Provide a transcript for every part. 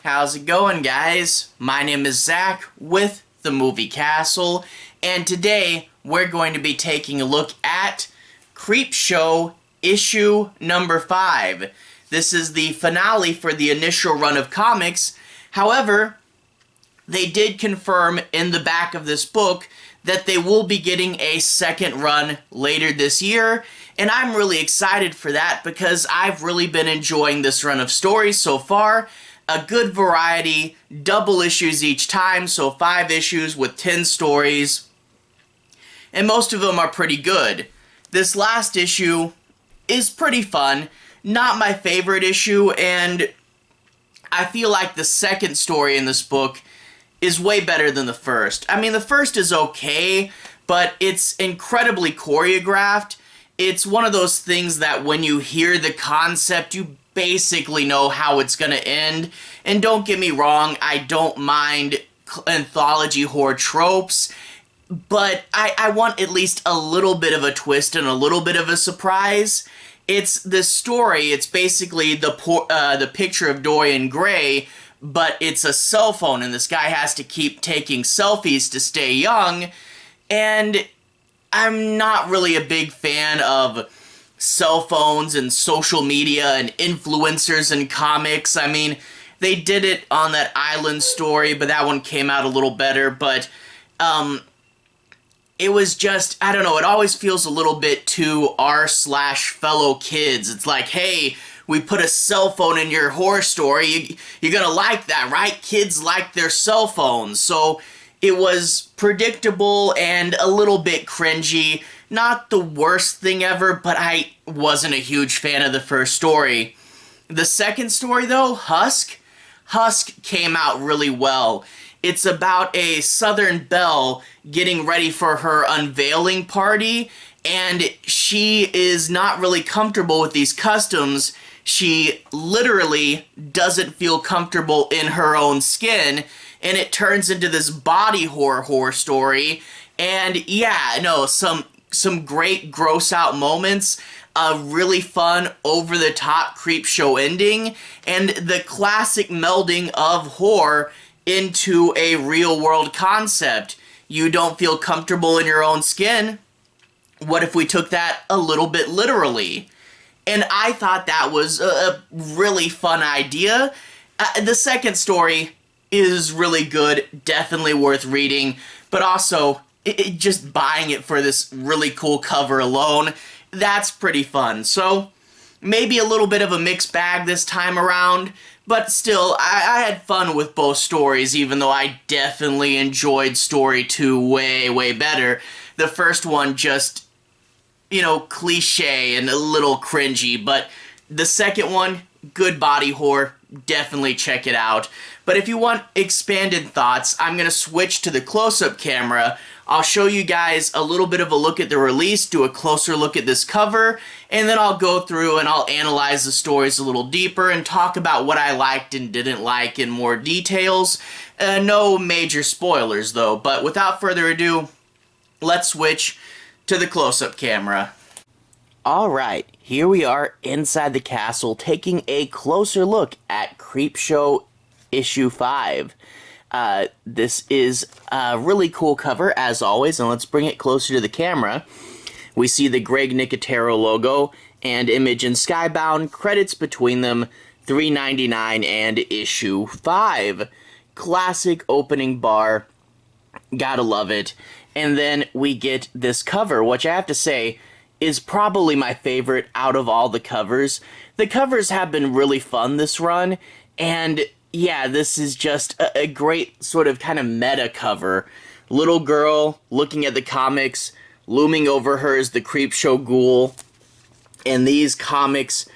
How's it going, guys? My name is Zach with the Movie Castle, and today we're going to be taking a look at Creepshow Issue number 5. This is the finale for the initial run of comics. However, they did confirm in the back of this book that they will be getting a second run later this year, and I'm really excited for that because I've really been enjoying this run of stories so far. A good variety, double issues each time, so 5 issues with 10 stories, and most of them are pretty good. This last issue is pretty fun, not my favorite issue, and I feel like the second story in this book is way better than the first. I mean, the first is okay, but it's incredibly choreographed. It's one of those things that when you hear the concept, you basically know how it's gonna end. And don't get me wrong, I don't mind anthology horror tropes, but I want at least a little bit of a twist and a little bit of a surprise. It's this story, it's basically the picture of Dorian Gray, but it's a cell phone, and this guy has to keep taking selfies to stay young, and I'm not really a big fan of cell phones and social media and influencers and comics. I mean, they did it on that Island story, but that one came out a little better, but it was just, I don't know, it always feels a little bit too r/fellow kids. It's like, hey, we put a cell phone in your horror story, you're gonna like that, right? Kids like their cell phones. So it was predictable and a little bit cringy. Not the worst thing ever, but I wasn't a huge fan of the first story. The second story, though, Husk came out really well. It's about a Southern belle getting ready for her unveiling party, and she is not really comfortable with these customs. She literally doesn't feel comfortable in her own skin, and it turns into this body horror story. And yeah, no, some great gross out moments, a really fun over-the-top Creepshow ending, and the classic melding of horror into a real-world concept. You don't feel comfortable in your own skin. What if we took that a little bit literally? And I thought that was a really fun idea. The second story is really good, definitely worth reading, but also just buying it for this really cool cover alone, that's pretty fun. So maybe a little bit of a mixed bag this time around, but still, I had fun with both stories, even though I definitely enjoyed story 2 way, way better. The first one just, you know, cliche and a little cringy, but the second one, good body horror, definitely check it out. But if you want expanded thoughts, I'm going to switch to the close-up camera. I'll show you guys a little bit of a look at the release, do a closer look at this cover, and then I'll go through and I'll analyze the stories a little deeper and talk about what I liked and didn't like in more details. No major spoilers though, but without further ado, let's switch to the close-up camera. Alright, here we are inside the castle taking a closer look at Creepshow Issue 5. This is a really cool cover, as always, and let's bring it closer to the camera. We see the Greg Nicotero logo and Image and Skybound, credits between them, $3.99 and Issue 5. Classic opening bar, gotta love it. And then we get this cover, which I have to say is probably my favorite out of all the covers. The covers have been really fun this run, and yeah, this is just a great sort of kind of meta cover. Little girl looking at the comics, looming over her is the Creepshow ghoul, and these comics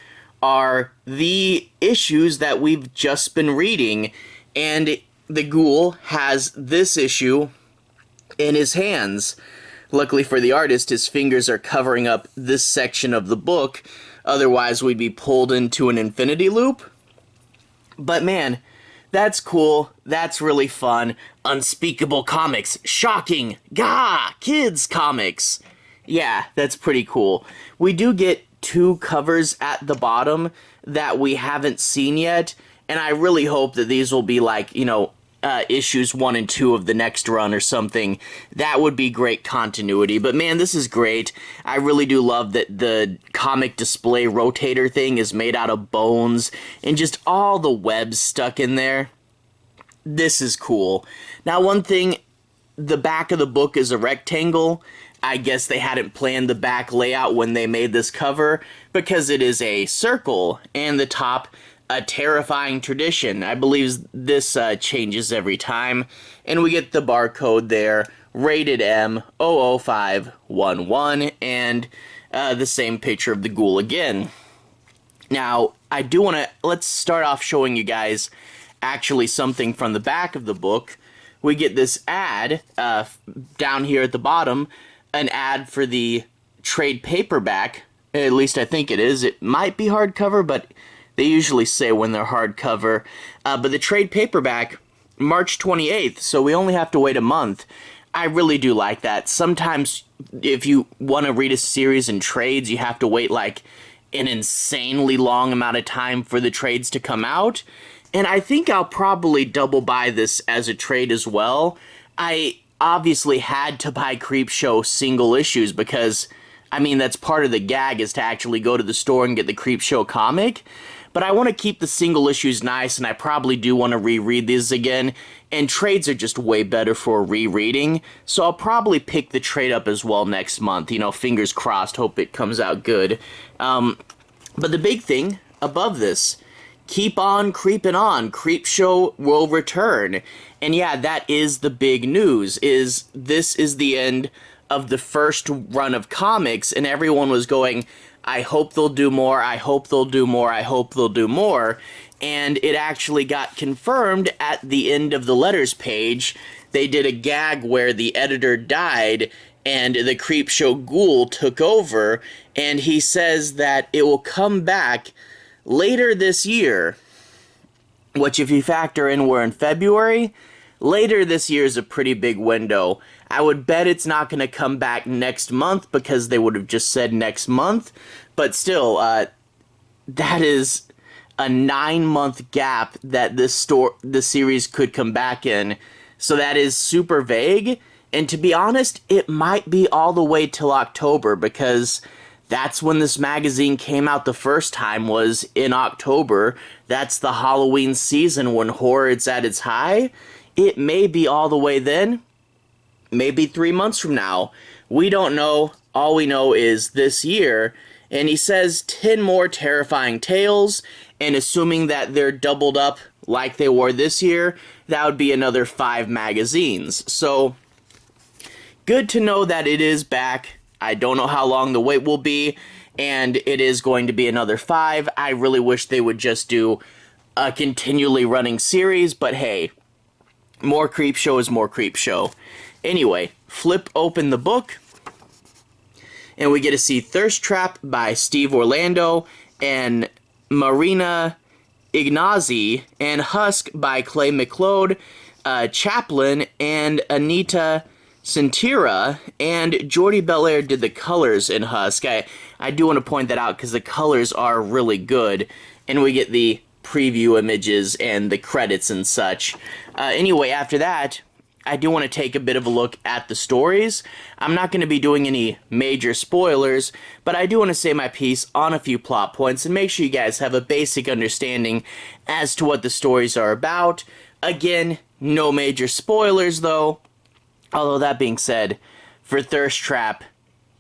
are the issues that we've just been reading, and the ghoul has this issue in his hands. Luckily for the artist, his fingers are covering up this section of the book, otherwise we'd be pulled into an infinity loop. But man, that's cool, that's really fun. Unspeakable comics, shocking, gah, kids comics. Yeah, that's pretty cool. We do get 2 covers at the bottom that we haven't seen yet, and I really hope that these will be like, you know, issues 1 and 2 of the next run or something. That would be great continuity. But man, this is great. I really do love that the comic display rotator thing is made out of bones and just all the webs stuck in there. This is cool. Now, one thing, the back of the book is a rectangle. I guess they hadn't planned the back layout when they made this cover because it is a circle, and the top a terrifying tradition. I believe this changes every time. And we get the barcode there, rated M 00511, and the same picture of the ghoul again. Now, I do want to, let's start off showing you guys actually something from the back of the book. We get this ad down here at the bottom, an ad for the trade paperback. At least I think it is. It might be hardcover, but they usually say when they're hardcover. But the trade paperback, March 28th, so we only have to wait a month. I really do like that. Sometimes if you want to read a series in trades, you have to wait like an insanely long amount of time for the trades to come out. And I think I'll probably double buy this as a trade as well. I obviously had to buy Creepshow single issues because, I mean, that's part of the gag is to actually go to the store and get the Creepshow comic. But I want to keep the single issues nice, and I probably do want to reread these again. And trades are just way better for rereading, so I'll probably pick the trade up as well next month. You know, fingers crossed, hope it comes out good. But the big thing above this, keep on creeping on. Creepshow will return. And yeah, that is the big news, is this is the end of the first run of comics, and everyone was going, I hope they'll do more, I hope they'll do more, I hope they'll do more. And it actually got confirmed at the end of the letters page. They did a gag where the editor died and the Creepshow ghoul took over, and he says that it will come back later this year, which if you factor in we're in February, later this year is a pretty big window. I would bet it's not going to come back next month because they would have just said next month. But still, that is a 9-month gap that the series could come back in. So that is super vague. And to be honest, it might be all the way till October because that's when this magazine came out the first time, was in October. That's the Halloween season when horror is at its high. It may be all the way then. Maybe 3 months from now. We don't know. All we know is this year. And he says 10 more terrifying tales. And assuming that they're doubled up like they were this year, that would be another 5 magazines. So, good to know that it is back. I don't know how long the wait will be. And it is going to be another 5. I really wish they would just do a continually running series. But hey, more Creepshow is more Creepshow. Anyway, flip open the book, and we get to see Thirst Trap by Steve Orlando, and Marianna Ignazzi, and Husk by Clay McLeod Chapman, and Anwita Citriya, and Jordi Belair did the colors in Husk. I do want to point that out because the colors are really good, and we get the preview images and the credits and such. Anyway, after that, I do want to take a bit of a look at the stories. I'm not going to be doing any major spoilers, but I do want to say my piece on a few plot points and make sure you guys have a basic understanding as to what the stories are about. Again, no major spoilers though. Although that being said, for Thirst Trap,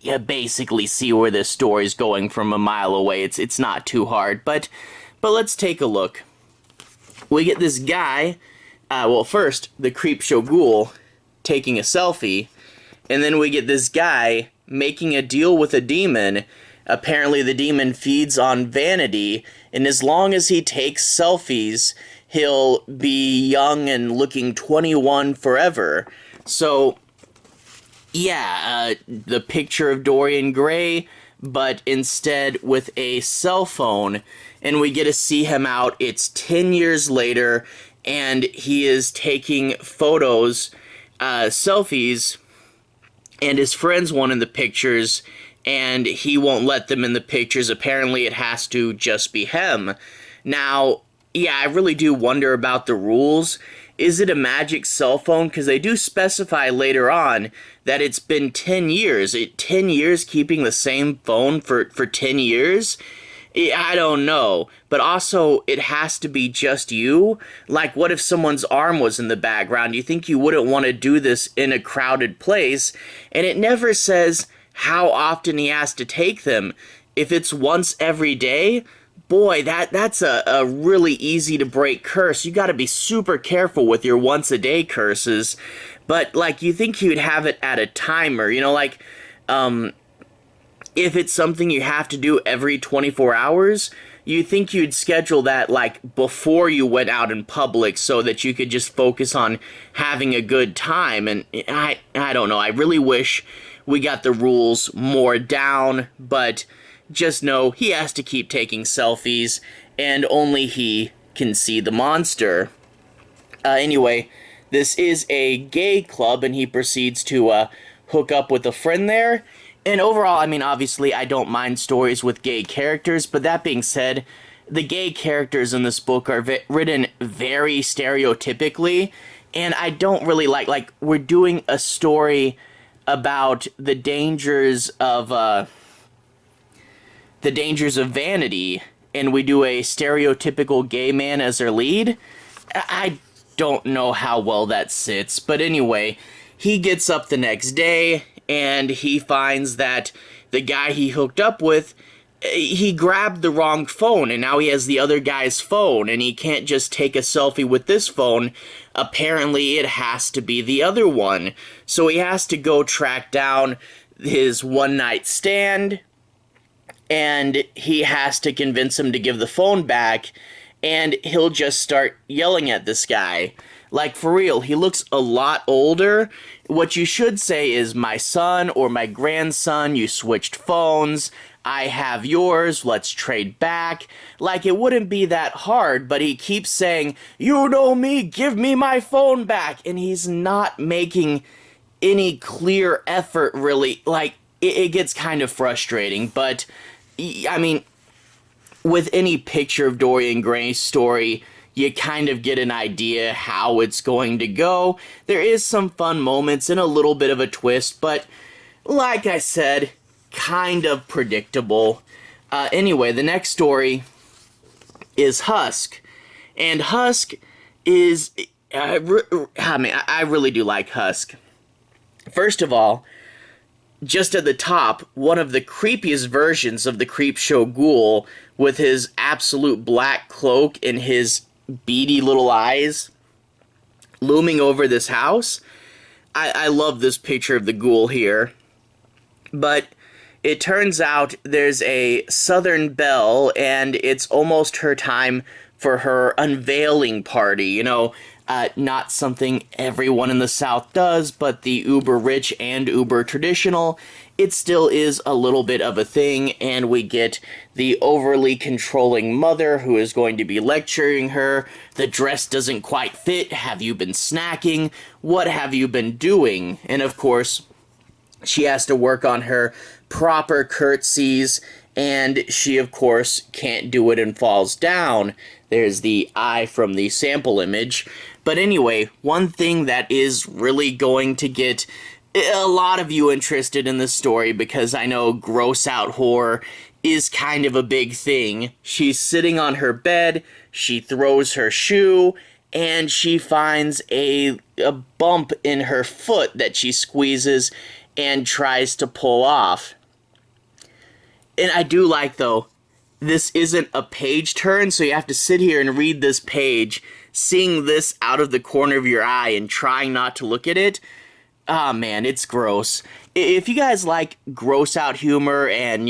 you basically see where this story's going from a mile away. It's not too hard, but let's take a look. We get this guy. Well, first, the Creepshow ghoul taking a selfie, and then we get this guy making a deal with a demon. Apparently, the demon feeds on vanity, and as long as he takes selfies, he'll be young and looking 21 forever. So, yeah, the picture of Dorian Gray, but instead with a cell phone, and we get to see him out. It's 10 years later, and he is taking photos, selfies, and his friends want in the pictures, and he won't let them in the pictures. Apparently, it has to just be him. Now, Yeah, I really do wonder about the rules. Is it a magic cell phone? Because they do specify later on that it's been 10 years. 10 years keeping the same phone for 10 years? I don't know. But also, it has to be just you. Like, what if someone's arm was in the background? You think you wouldn't want to do this in a crowded place? And it never says how often he has to take them. If it's once every day, boy, that's a really easy to break curse. You got to be super careful with your once a day curses. But like, you think you'd have it at a timer, like if it's something you have to do every 24 hours, you think you'd schedule that like before you went out in public so that you could just focus on having a good time. And I don't know. I really wish we got the rules more down, but just know he has to keep taking selfies, and only he can see the monster. Anyway, this is a gay club, and he proceeds to hook up with a friend there. And overall, I mean, obviously, I don't mind stories with gay characters, but that being said, the gay characters in this book are written very stereotypically, and I don't really like, we're doing a story about the dangers of vanity, and we do a stereotypical gay man as our lead. I don't know how well that sits, but anyway, he gets up the next day, and he finds that the guy he hooked up with, he grabbed the wrong phone, and now he has the other guy's phone, and he can't just take a selfie with this phone. Apparently, it has to be the other one. So he has to go track down his one-night stand, and he has to convince him to give the phone back, and he'll just start yelling at this guy. Like, for real, he looks a lot older. What you should say is, my son or my grandson, you switched phones. I have yours, let's trade back. Like, it wouldn't be that hard, but he keeps saying, you know me, give me my phone back. And he's not making any clear effort, really. Like, it gets kind of frustrating, but I mean, with any picture of Dorian Gray's story, you kind of get an idea how it's going to go. There is some fun moments and a little bit of a twist, but like I said, kind of predictable. Anyway, the next story is Husk. And Husk is... I really do like Husk. First of all, just at the top, one of the creepiest versions of the Creepshow ghoul with his absolute black cloak and his beady little eyes looming over this house. I love this picture of the ghoul here. But it turns out there's a Southern belle, and it's almost her time for her unveiling party. Not something everyone in the South does, but the uber rich and uber traditional, it still is a little bit of a thing, and we get the overly controlling mother who is going to be lecturing her. The dress doesn't quite fit. Have you been snacking? What have you been doing? And of course, she has to work on her proper curtsies, and she, of course, can't do it and falls down. There's the eye from the sample image. But anyway, one thing that is really going to get a lot of you interested in this story, because I know gross out horror is kind of a big thing. She's sitting on her bed, she throws her shoe, and she finds a bump in her foot that she squeezes and tries to pull off. And I do like, though, this isn't a page turn, so you have to sit here and read this page, seeing this out of the corner of your eye and trying not to look at it. Ah, man, it's gross. If you guys like gross out humor and,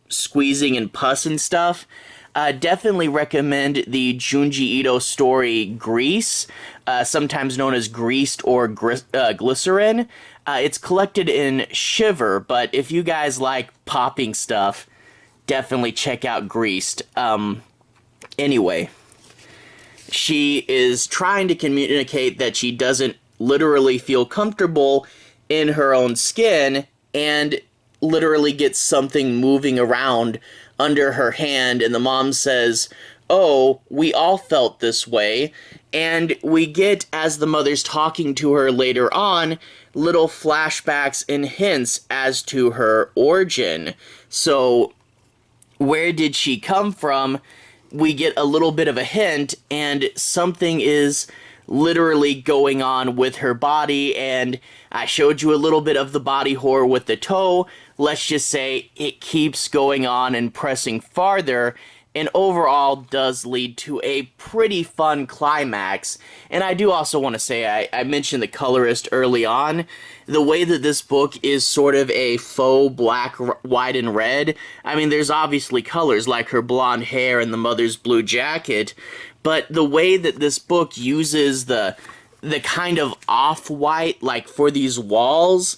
squeezing and pus and stuff, definitely recommend the Junji Ito story Grease, sometimes known as Greased or Glycerin. It's collected in Shiver, but if you guys like popping stuff, definitely check out Greased. Anyway, she is trying to communicate that she doesn't literally feel comfortable in her own skin, and literally gets something moving around under her hand, and the mom says, "Oh, we all felt this way," and we get, as the mother's talking to her later on, little flashbacks and hints as to her origin. So, where did she come from? We get a little bit of a hint, and something is literally going on with her body, and I showed you a little bit of the body horror with the toe. Let's just say it keeps going on and pressing farther, and overall does lead to a pretty fun climax. And I do also want to say, I mentioned the colorist early on. The way that this book is sort of a faux black, white, and red, I mean, there's obviously colors like her blonde hair and the mother's blue jacket, but the way that this book uses the kind of off-white, like for these walls,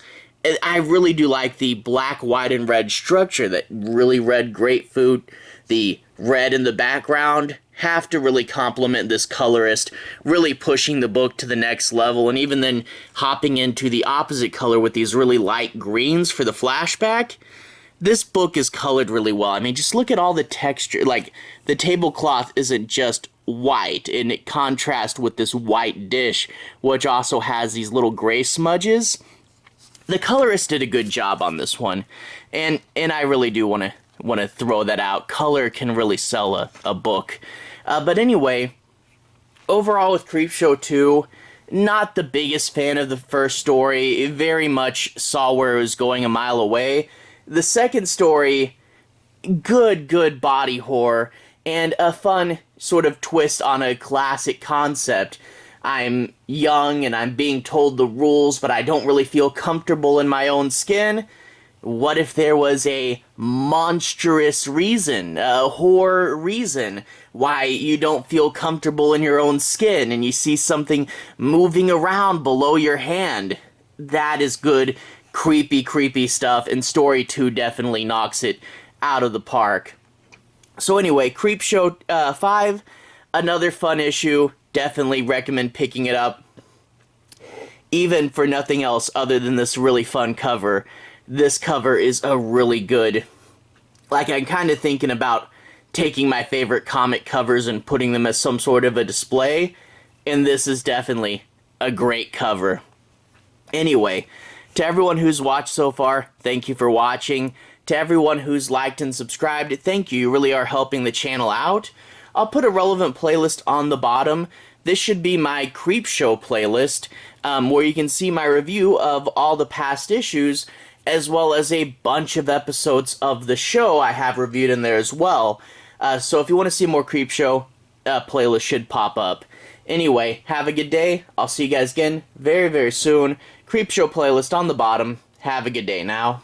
I really do like the black, white, and red structure. That really red grapefruit, the red in the background, have to really compliment this colorist, really pushing the book to the next level, and even then hopping into the opposite color with these really light greens for the flashback. This book is colored really well. I mean, just look at all the texture. Like, the tablecloth isn't just white, and it contrasts with this white dish, which also has these little gray smudges. The colorist did a good job on this one, and I really do want to throw that out. Color can really sell a book. But anyway, overall with Creepshow 2, not the biggest fan of the first story. It very much saw where it was going a mile away. The second story, good body horror, and a fun sort of twist on a classic concept. I'm young and I'm being told the rules, but I don't really feel comfortable in my own skin. What if there was a monstrous reason, a horror reason, why you don't feel comfortable in your own skin and you see something moving around below your hand? That is good, creepy stuff, and Story 2 definitely knocks it out of the park. So anyway, Creepshow 5, another fun issue. Definitely recommend picking it up, even for nothing else other than this really fun cover. This cover is a really good, like, I'm kind of thinking about taking my favorite comic covers and putting them as some sort of a display, and this is definitely a great cover. Anyway, to everyone who's watched so far, thank you for watching. To everyone who's liked and subscribed, thank you. You really are helping the channel out. I'll put a relevant playlist on the bottom. This should be my Creepshow playlist, where you can see my review of all the past issues, as well as a bunch of episodes of the show I have reviewed in there as well. So if you want to see more Creepshow, playlist should pop up. Anyway, have a good day. I'll see you guys again very soon. Creepshow playlist on the bottom. Have a good day now.